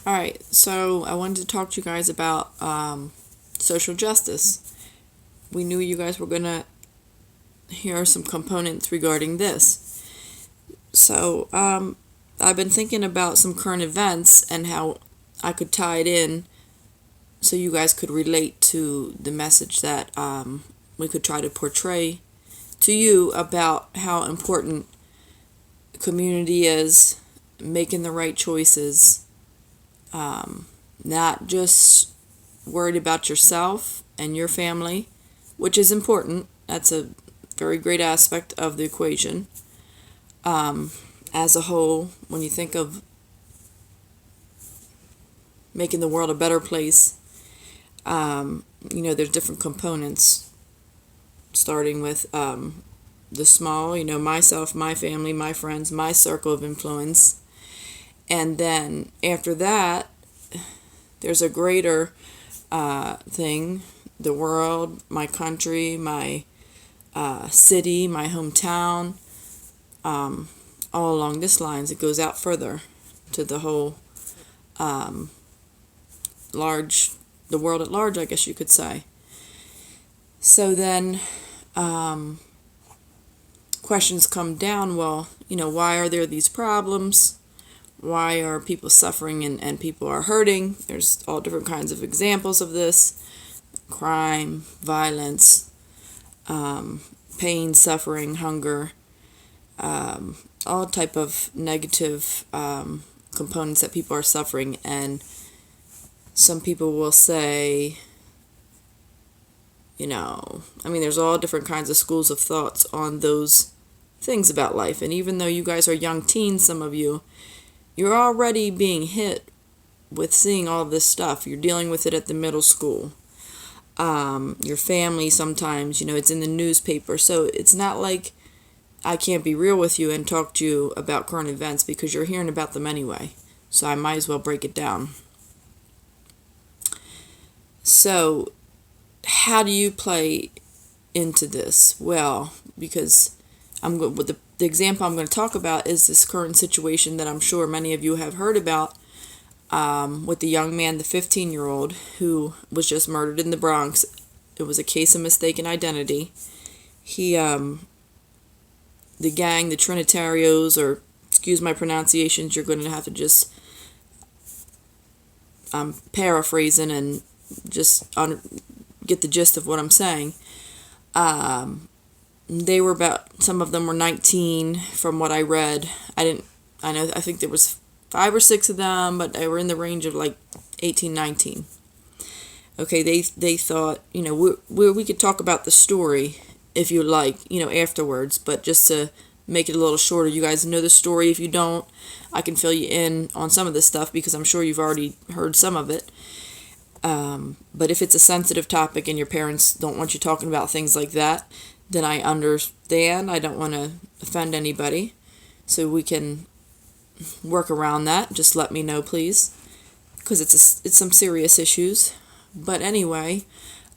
Alright, so I wanted to talk to you guys about social justice. We knew you guys were going to hear some components regarding this. So, I've been thinking about some current events and how I could tie it in so you guys could relate to the message that we could try to portray to you about how important community is, making the right choices, not just worried about yourself and your family, which is important. That's a very great aspect of the equation. As a whole, when you think of making the world a better place, there's different components, starting with the small, myself, my family, my friends, my circle of influence. And then after that, there's a greater thing, the world, my country, my city, my hometown, all along this lines. It goes out further to the whole the world at large, I guess you could say. So then questions come down, well, why are there these problems? Why are people suffering and people are hurting? There's all different kinds of examples of this. Crime, violence, pain, suffering, hunger, all type of negative components that people are suffering. And some people will say, there's all different kinds of schools of thoughts on those things about life. And even though you guys are young teens, some of you, you're already being hit with seeing all this stuff. You're dealing with it at the middle school. Your family sometimes, it's in the newspaper. So it's not like I can't be real with you and talk to you about current events because you're hearing about them anyway. So I might as well break it down. So how do you play into this? Well, because with the example I'm going to talk about is this current situation that I'm sure many of you have heard about, with the young man, the 15-year-old, who was just murdered in the Bronx. It was a case of mistaken identity. He, the gang, the Trinitarios, or excuse my pronunciations, you're going to have to just paraphrasing and just get the gist of what I'm saying. They were some of them were 19 from what I read. I think there was 5 or 6 of them, but they were in the range of like 18, 19. Okay, they thought, we could talk about the story if you like, afterwards, but just to make it a little shorter, you guys know the story. If you don't, I can fill you in on some of this stuff because I'm sure you've already heard some of it. But if it's a sensitive topic and your parents don't want you talking about things like that, then I understand. I don't want to offend anybody. So we can work around that. Just let me know, please. Because it's some serious issues. But anyway,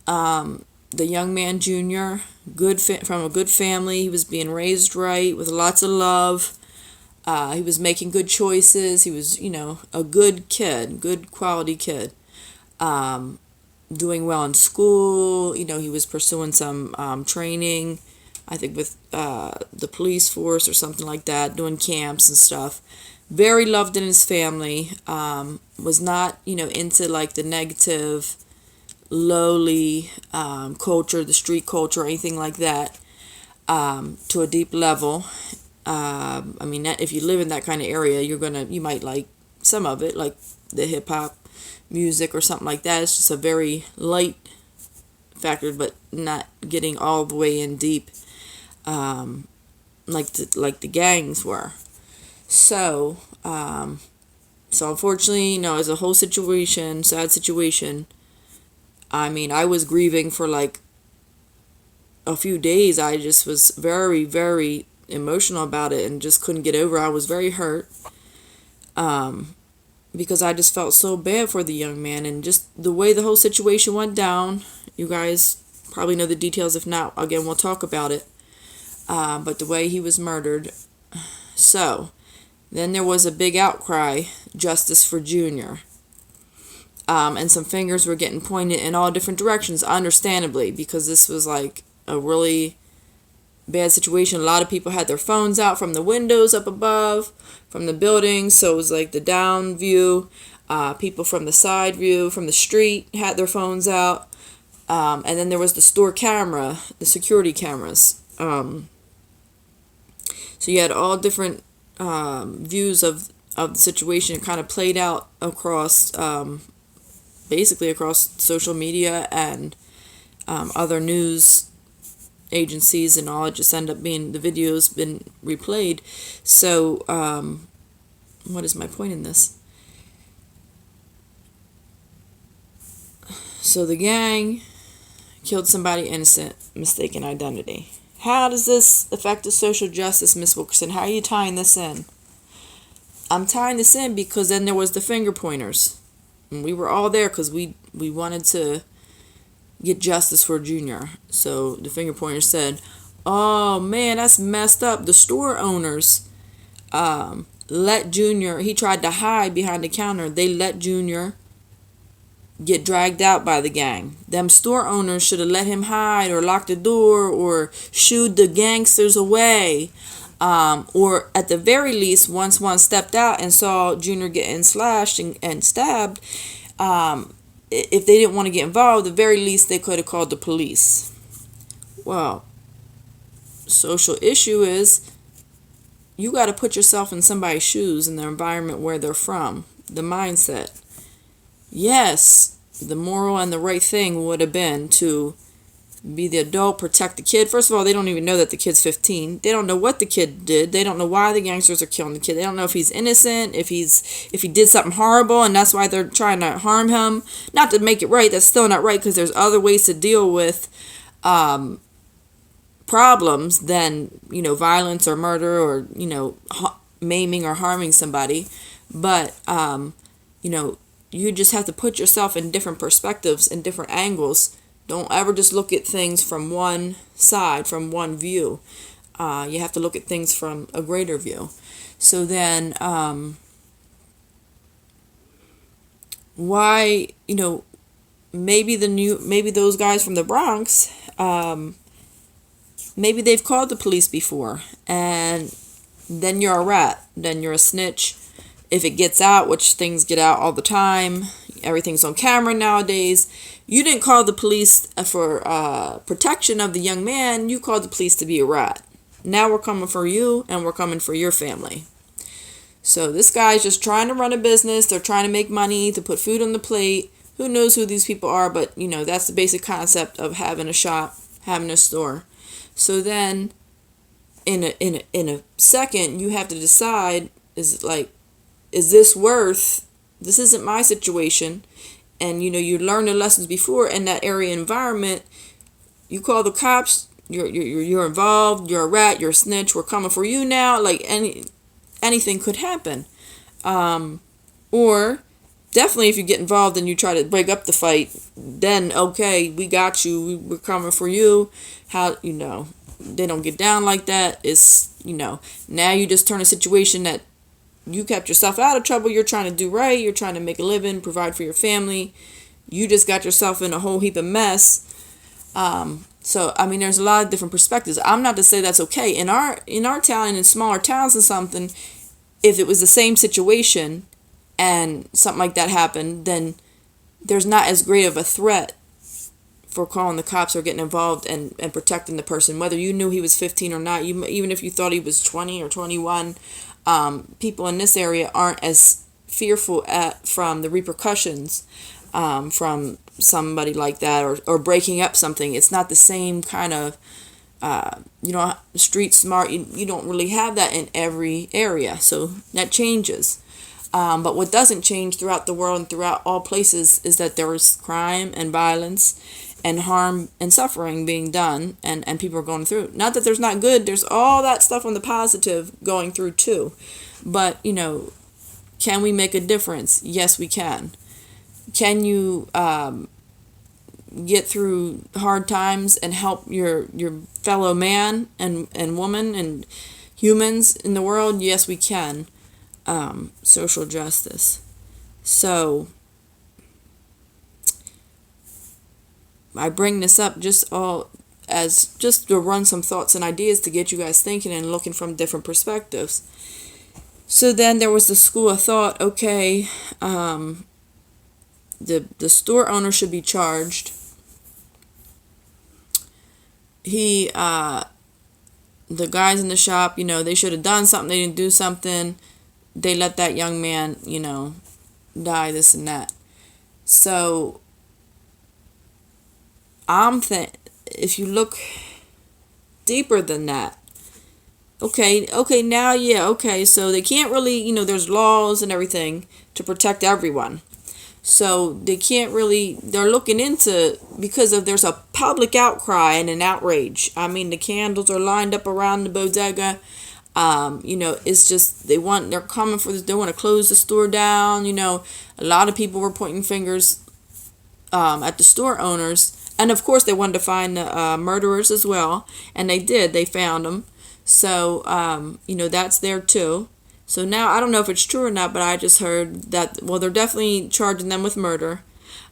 the young man, Junior, from a good family. He was being raised right with lots of love. He was making good choices. He was, a good kid, good quality kid. Doing well in school. He was pursuing some training, I think with the police force or something like that, doing camps and stuff. Very loved in his family. Was not, into like the negative, lowly culture, the street culture, or anything like that, to a deep level. If you live in that kind of area, you might like some of it, like the hip hop music or something like that. It's just a very light factor, but not getting all the way in deep, like the gangs were. So unfortunately, it's a whole situation, sad situation. I was grieving for like a few days. I just was very, very emotional about it and just couldn't get over it. I was very hurt. Because I just felt so bad for the young man and just the way the whole situation went down. You guys probably know the details. If not, again, we'll talk about it. But the way he was murdered. So, then there was a big outcry, justice for Junior. And some fingers were getting pointed in all different directions, understandably, because this was like a really bad situation. A lot of people had their phones out from the windows up above, from the buildings, so it was like the down view. People from the side view, from the street, had their phones out. And then there was the store camera, the security cameras. So you had all different views of the situation. It kind of played out across, basically across social media and other news agencies and all. It just ended up being, the video's been replayed. So what is my point in this? So the gang killed somebody innocent, mistaken identity. How does this affect the social justice, Miss Wilkerson? How are you tying this in? I'm tying this in because then there was the finger pointers. And we were all there because we wanted to get justice for Junior. So the finger pointers said, oh man, that's messed up. The store owners let Junior, he tried to hide behind the counter. They let Junior get dragged out by the gang. Them store owners should have let him hide or locked the door or shooed the gangsters away. Or at the very least, once one stepped out and saw Junior getting slashed and stabbed, if they didn't want to get involved, the very least they could have called the police. Well, social issue is you got to put yourself in somebody's shoes in the environment where they're from, the mindset. Yes, the moral and the right thing would have been to be the adult, protect the kid. First of all, they don't even know that the kid's 15. They don't know what the kid did. They don't know why the gangsters are killing the kid. They don't know if he's innocent, if he did something horrible and that's why they're trying to harm him. Not to make it right, that's still not right, because there's other ways to deal with problems than, violence or murder or, maiming or harming somebody. But, you just have to put yourself in different perspectives and different angles. Don't ever just look at things from one side, from one view. You have to look at things from a greater view. So then, why, maybe those guys from the Bronx, maybe they've called the police before, and then you're a rat, then you're a snitch. If it gets out, which things get out all the time, everything's on camera nowadays. You didn't call the police for protection of the young man. You called the police to be a rat. Now we're coming for you, and we're coming for your family. So this guy's just trying to run a business. They're trying to make money, to put food on the plate. Who knows who these people are, but, that's the basic concept of having a shop, having a store. So then, in a second, you have to decide, is this this isn't my situation. And, you learn the lessons before in that area environment. You call the cops, you're involved, you're a rat, you're a snitch, we're coming for you now. Like, anything could happen. Or, definitely if you get involved and you try to break up the fight, then, okay, we got you, we're coming for you. How, they don't get down like that. It's, now you just turn a situation that you kept yourself out of trouble. You're trying to do right. You're trying to make a living, provide for your family. You just got yourself in a whole heap of mess. So, there's a lot of different perspectives. I'm not to say that's okay. In our town and in smaller towns and something, if it was the same situation and something like that happened, then there's not as great of a threat for calling the cops or getting involved and protecting the person. Whether you knew he was 15 or not, even if you thought he was 20 or 21, people in this area aren't as fearful from the repercussions from somebody like that or breaking up something. It's not the same kind of, street smart. You don't really have that in every area. So that changes. But what doesn't change throughout the world and throughout all places is that there is crime and violence and harm and suffering being done, and people are going through. Not that there's not good, there's all that stuff on the positive going through too. But, can we make a difference? Yes, we can. Can you get through hard times and help your fellow man and woman and humans in the world? Yes, we can. Social justice. So, I bring this up just all as just to run some thoughts and ideas to get you guys thinking and looking from different perspectives. So then there was the school of thought, okay, the store owner should be charged. The guys in the shop, they should have done something. They didn't do something. They let that young man, die, this and that. So if you look deeper than that, okay, now, yeah, okay, so they can't really, there's laws and everything to protect everyone. So they can't really, they're looking into, there's a public outcry and an outrage. I mean, the candles are lined up around the bodega. It's just, they're coming for this, they want to close the store down. A lot of people were pointing fingers at the store owners. And of course, they wanted to find the murderers as well. And they found them. So, that's there too. So now, I don't know if it's true or not, but I just heard that, well, they're definitely charging them with murder.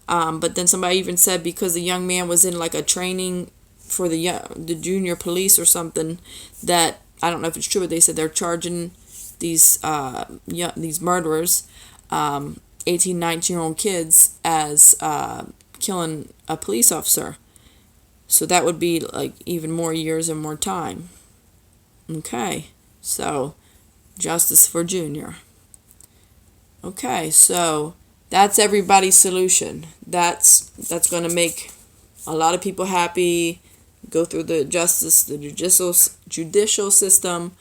But then somebody even said because the young man was in like a training for the junior police or something, that, I don't know if it's true, but they said they're charging these murderers, 18, 19-year-old kids, as killing a police officer. So that would be like even more years and more time. Okay, so justice for Junior. Okay, so that's everybody's solution. That's going to make a lot of people happy. Go through the judicial system,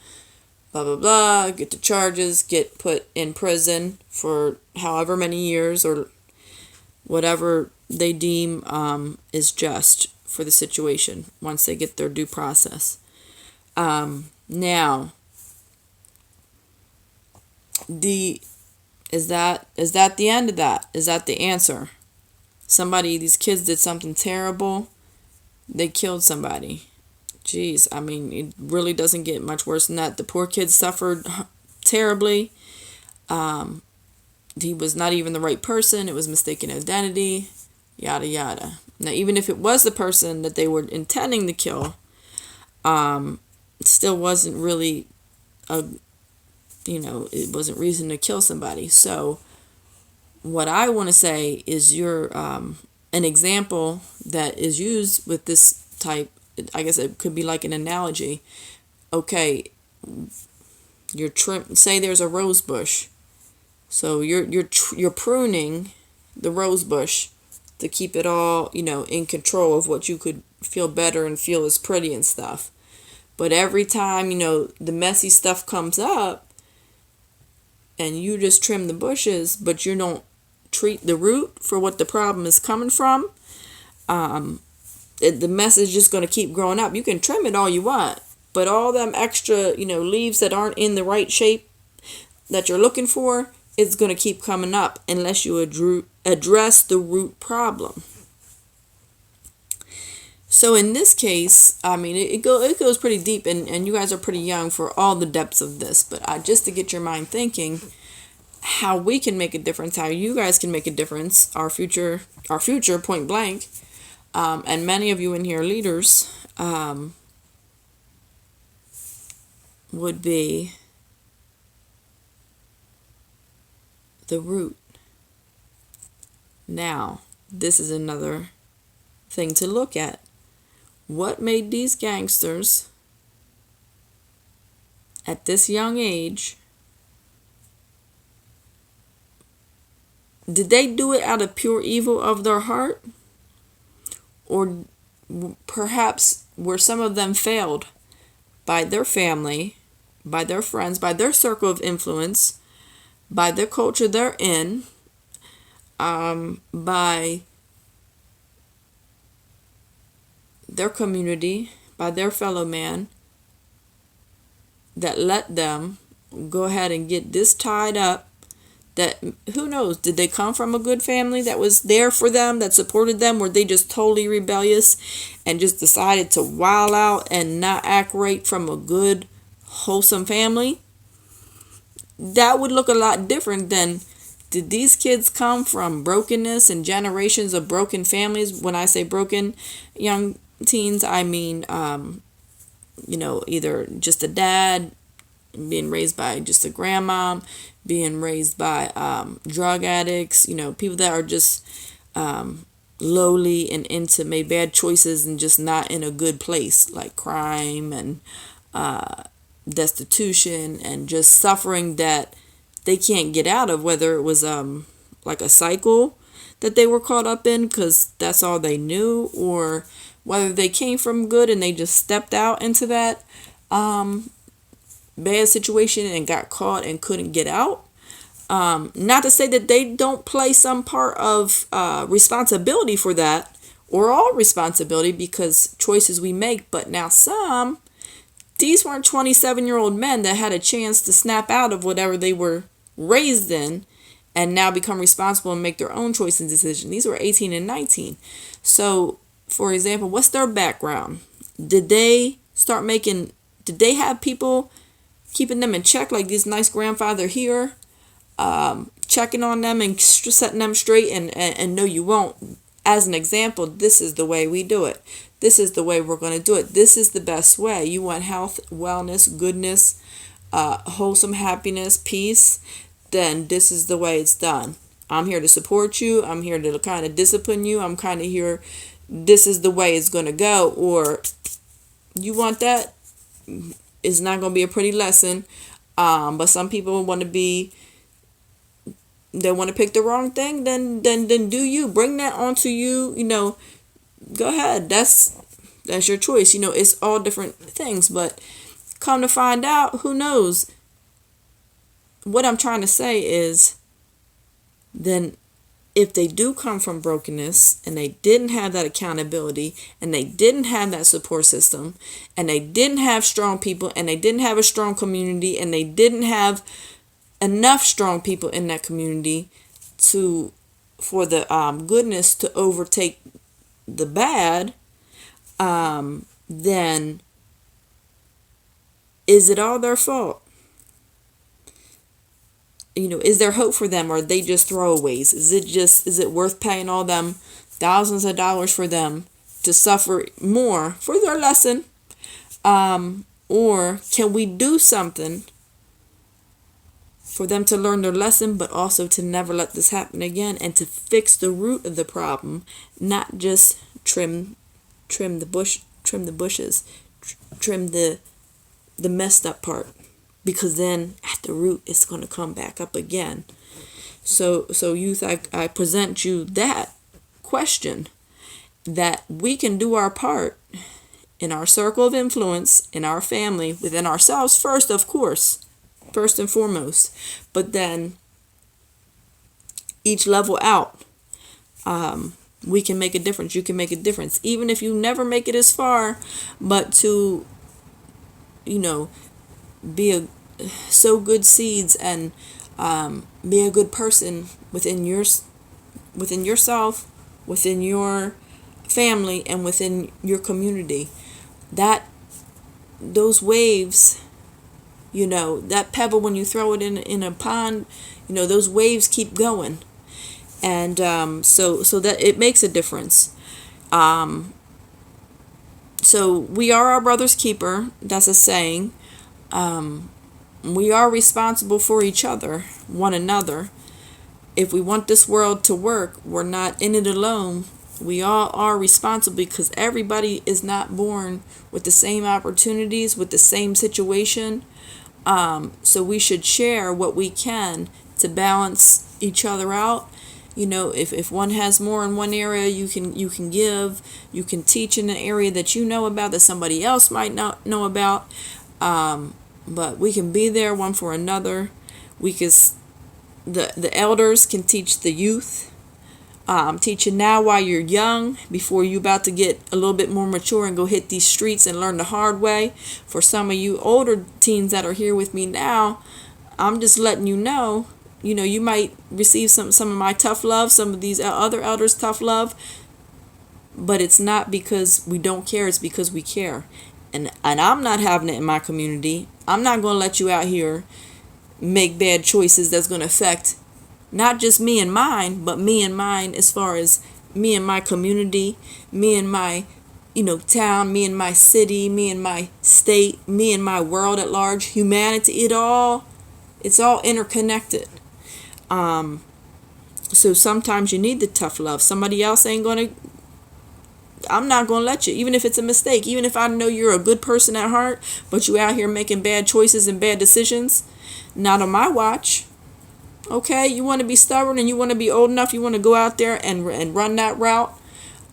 blah, blah, blah, get the charges, get put in prison for however many years or whatever they deem is just for the situation once they get their due process. Now, is that the end of that? Is that the answer? These kids did something terrible. They killed somebody. Jeez, I mean, it really doesn't get much worse than that. The poor kid suffered terribly. He was not even the right person. It was mistaken identity. Yada, yada. Now, even if it was the person that they were intending to kill, it still wasn't really it wasn't reason to kill somebody. So what I want to say is you're an example that is used with this type, I guess it could be like an analogy. Okay, say there's a rose bush. So you're pruning the rose bush to keep it all, in control of what you could feel better and feel is pretty and stuff. But every time, the messy stuff comes up and you just trim the bushes, but you don't treat the root for what the problem is coming from, the mess is just going to keep growing up. You can trim it all you want, but all them extra, leaves that aren't in the right shape that you're looking for, it's going to keep coming up unless you address the root problem. So in this case, I mean, it goes pretty deep, and you guys are pretty young for all the depths of this, but just to get your mind thinking how we can make a difference, how you guys can make a difference, our future point blank, and many of you in here leaders, would be the root. Now, this is another thing to look at. What made these gangsters at this young age, did they do it out of pure evil of their heart? Or perhaps were some of them failed by their family, by their friends, by their circle of influence, by the culture they're in, by their community, by their fellow man, that let them go ahead and get this tied up, that who knows, did they come from a good family that was there for them, that supported them? Were they just totally rebellious and just decided to wild out and not act right from a good, wholesome family? That would look a lot different than Did these kids come from brokenness and generations of broken families? When I say broken young teens, I mean, either just a dad being raised by just a grandma, being raised by drug addicts, people that are just lowly and into made bad choices and just not in a good place, like crime and destitution and just suffering that they can't get out of, whether it was like a cycle that they were caught up in because that's all they knew, or whether they came from good and they just stepped out into that bad situation and got caught and couldn't get out. Not to say that they don't play some part of responsibility for that, or all responsibility, because choices we make, but now these weren't 27-year-old men that had a chance to snap out of whatever they were raised in and now become responsible and make their own choices and decisions. These were 18 and 19. So, for example, what's their background? Did they have people keeping them in check, like this nice grandfather here, checking on them and setting them straight and no, you won't. As an example, this is the way we do it. This is the way we're going to do it. This is the best way. You want health, wellness, goodness, wholesome happiness, peace, then this is the way it's done. I'm here to support you. I'm here to kind of discipline you. I'm kind of here. This is the way it's going to go. Or you want that? It's not going to be a pretty lesson. But some people want to they want to pick the wrong thing. Then do you bring that onto you? Go ahead. That's your choice. It's all different things. But come to find out, who knows? What I'm trying to say is, then if they do come from brokenness and they didn't have that accountability and they didn't have that support system and they didn't have strong people and they didn't have a strong community and they didn't have enough strong people in that community for the goodness to overtake the bad, then is it all their fault? Is there hope for them, or are they just throwaways? Is it worth paying all them thousands of dollars for them to suffer more for their lesson? Or can we do something for them to learn their lesson, but also to never let this happen again and to fix the root of the problem, not just trim the bushes, trim the messed up part. Because then at the root, it's going to come back up again. So youth, I present you that question, that we can do our part in our circle of influence, in our family, within ourselves first, of course, first and foremost. But then each level out, we can make a difference. You can make a difference. Even if you never make it as far, but to, sow good seeds and be a good person within yourself, within your family, and within your community. Those waves, that pebble, when you throw it in a pond, those waves keep going, and so that it makes a difference. So we are our brother's keeper. That's a saying. We are responsible for each other, one another. If we want this world to work, we're not in it alone. We all are responsible, because everybody is not born with the same opportunities, with the same situation. So we should share what we can to balance each other out. If one has more in one area, you can give, you can teach in an area that you know about that somebody else might not know about. But we can be there one for another. The elders can teach the youth. Teach you now while you're young, before you're about to get a little bit more mature and go hit these streets and learn the hard way. For some of you older teens that are here with me now, I'm just letting you know, you might receive some of my tough love, some of these other elders' tough love, but it's not because we don't care, it's because we care. And I'm not having it in my community. I'm not going to let you out here make bad choices that's going to affect Not just me and mine, but me and mine as far as me and my community, me and my, town, me and my city, me and my state, me and my world at large, humanity, it's all interconnected. So sometimes you need the tough love. Somebody else I'm not going to let you, even if it's a mistake, even if I know you're a good person at heart, but you out here making bad choices and bad decisions, not on my watch. Okay, you want to be stubborn and you want to be old enough, you want to go out there and run that route,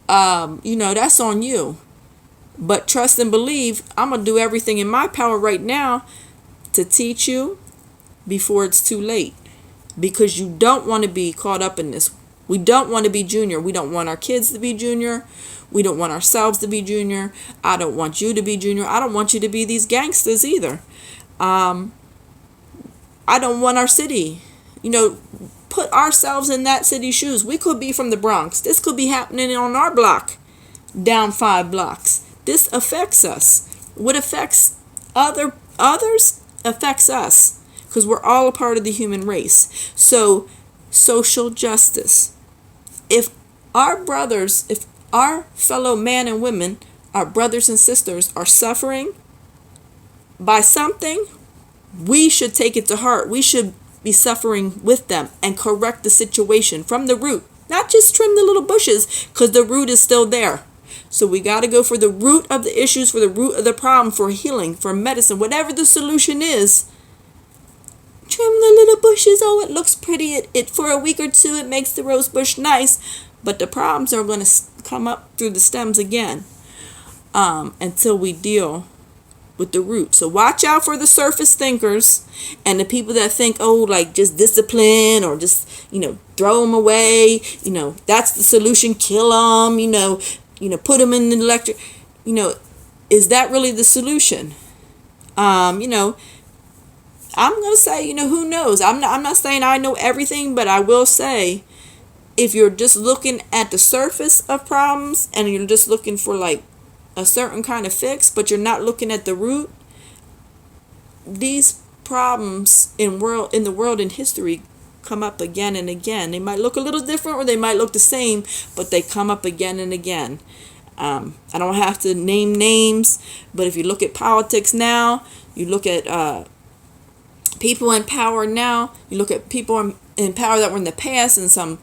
that's on you. But trust and believe, I'm going to do everything in my power right now to teach you before it's too late. Because you don't want to be caught up in this. We don't want to be junior. We don't want our kids to be junior. We don't want ourselves to be junior. I don't want you to be junior. I don't want you to be these gangsters either. I don't want our city, put ourselves in that city's shoes. We could be from the Bronx. This could be happening on our block, down 5 blocks. This affects us. What affects others affects us, because we're all a part of the human race. So, social justice. If our fellow men and women, our brothers and sisters, are suffering by something, we should take it to heart. We should be suffering with them and correct the situation from the root. Not just trim the little bushes, because the root is still there. So we got to go for the root of the issues, for the root of the problem, for healing, for medicine, whatever the solution is. Trim the little bushes. Oh, it looks pretty. It for a week or two, it makes the rose bush nice. But the problems are going to come up through the stems again, until we deal with the root. So watch out for the surface thinkers and the people that think, like just discipline or just, throw them away. That's the solution. Kill them, put them in the electric, is that really the solution? I'm going to say, who knows? I'm not saying I know everything, but I will say, if you're just looking at the surface of problems and you're just looking for like a certain kind of fix, but you're not looking at the root, these problems in the world in history come up again and again. They might look a little different or they might look the same, but they come up again and again. I don't have to name names, but if you look at politics now, you look at people in power now, you look at people in power that were in the past and some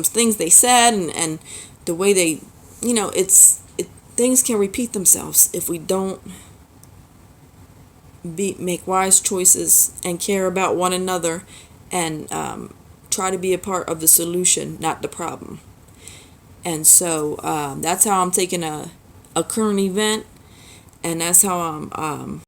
things they said and the way they, things can repeat themselves if we don't make wise choices and care about one another and try to be a part of the solution, not the problem. And so that's how I'm taking a current event, and that's how I'm